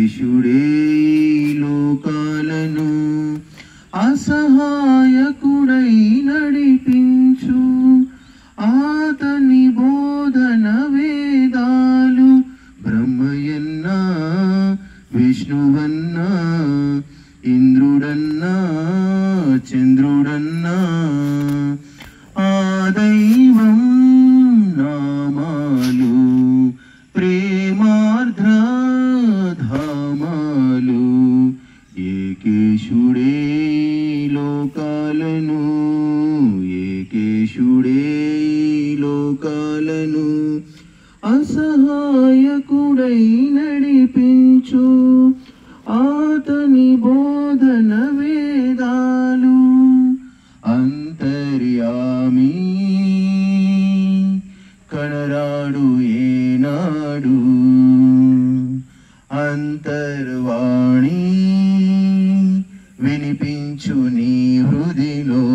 ఏకేశుడే లోకాలను అసహాయకుడై నడిపించు ఆతని బోధన వేదాలు బ్రహ్మయన్న విష్ణువన్న ఇంద్రుడన్న చంద్రుడన్న ఆ దైవం నామాలు ప్రేమార్ద్ర ధామాలు ఏకేశుడే లోకాలను ఏకేశుడే లోకాలను అసహాయకుడై నడిపించు ఆతని బోధన వేదాలు అంతర్యామి కనరాడు ఏనాడు అంతర్వాణి వినిపించు నీ హృదిలో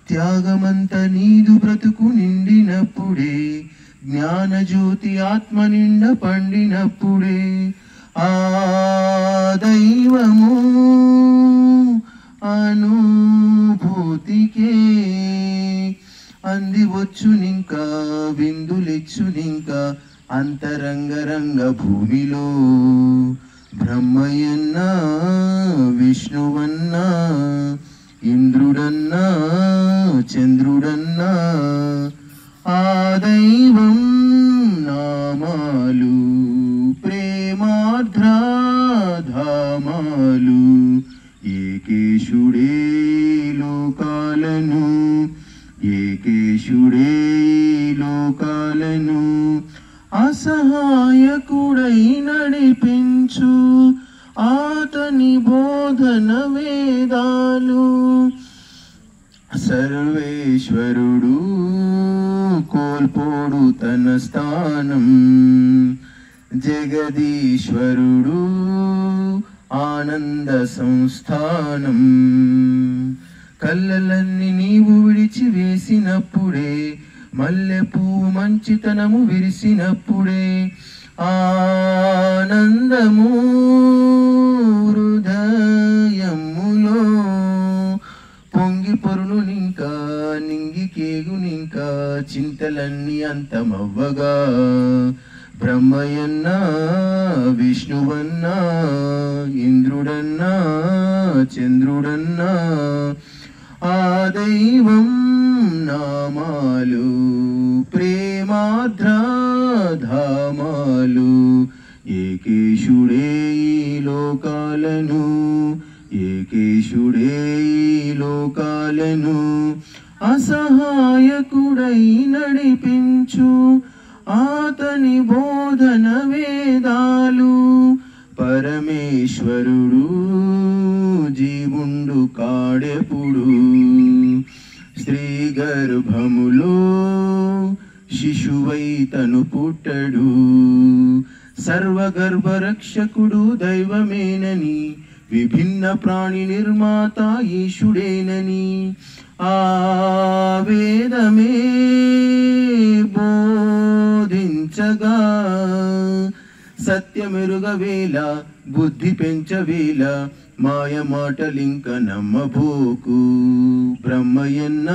త్యాగమంత నీదు బ్రతుకు నిండినప్పుడే జ్ఞానజ్యోతి ఆత్మ నిండ పండినప్పుడే ఆ దైవము అనుభూతికే అందివచ్చునింకా విందులిచ్చునింకా అంతరంగరంగ భూమిలో బ్రహ్మయన్న విష్ణువన్న ఇంద్రుడన్న చంద్రుడన్న ఆ దైవం నామాలు ప్రేమార్ద్ర ధామాలు ఏకేశుడే లోకాలను ఏకేశుడే లోకాలను అసహాయకుడై నడిపించు ఆతని బోధన వేదాలు సర్వేశ్వరుడు కోల్పోడు తన స్థానం జగదీశ్వరుడు ఆనంద సంస్థానం కళ్ళలన్నీ నీవు విడిచి వేసినప్పుడే మల్లె పువ్వు మంచితనము విరిసినప్పుడే ఆనందము హృదయములో పొంగి పొరులునింకా నింగికేగునింకా చింతలన్నీ అంతమవ్వగా బ్రహ్మయన్న విష్ణువన్న ఇంద్రుడన్న చంద్రుడన్న ఆ దైవం నామాలు ప్రేమార్ద్ర ధామాలు ఏకేశుడే లోకాలను ఏకేశుడే లోకాలను అసహాయకుడై నడిపించు ఆతని బోధన వేదాలు పరమేశ్వరుడు జీవుండు కాడెప్పుడు స్త్రీ గర్భములో శిశువై తను పుట్టడు సర్వగర్భ రక్షకుడు దైవమేనని విభిన్న ప్రాణి నిర్మాత ఈశుడేనని ఆ వేదమే బోధించగా సత్యమెరుగవేళ బుద్ధి పెంచవేళ మాయ మాటలింక నమ్మబోకు బ్రహ్మయన్న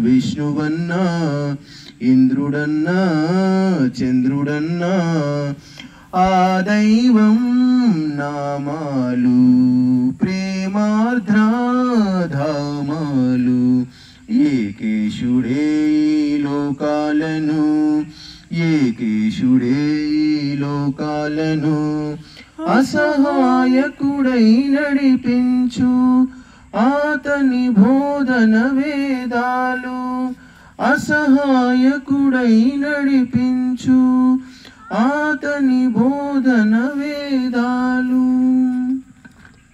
విష్ణువన్న ఇంద్రుడన్న చంద్రుడన్న ఆ దైవం నామాలు ప్రేమార్ద్ర ధామాలు ఏకేశుడే లోకాలను ఏకేశుడే లోకాలను అసహాయకుడై నడిపించు ఆతని బోధన వేదాలు అసహాయకుడై నడిపించు ఆతని బోధన వేదాలు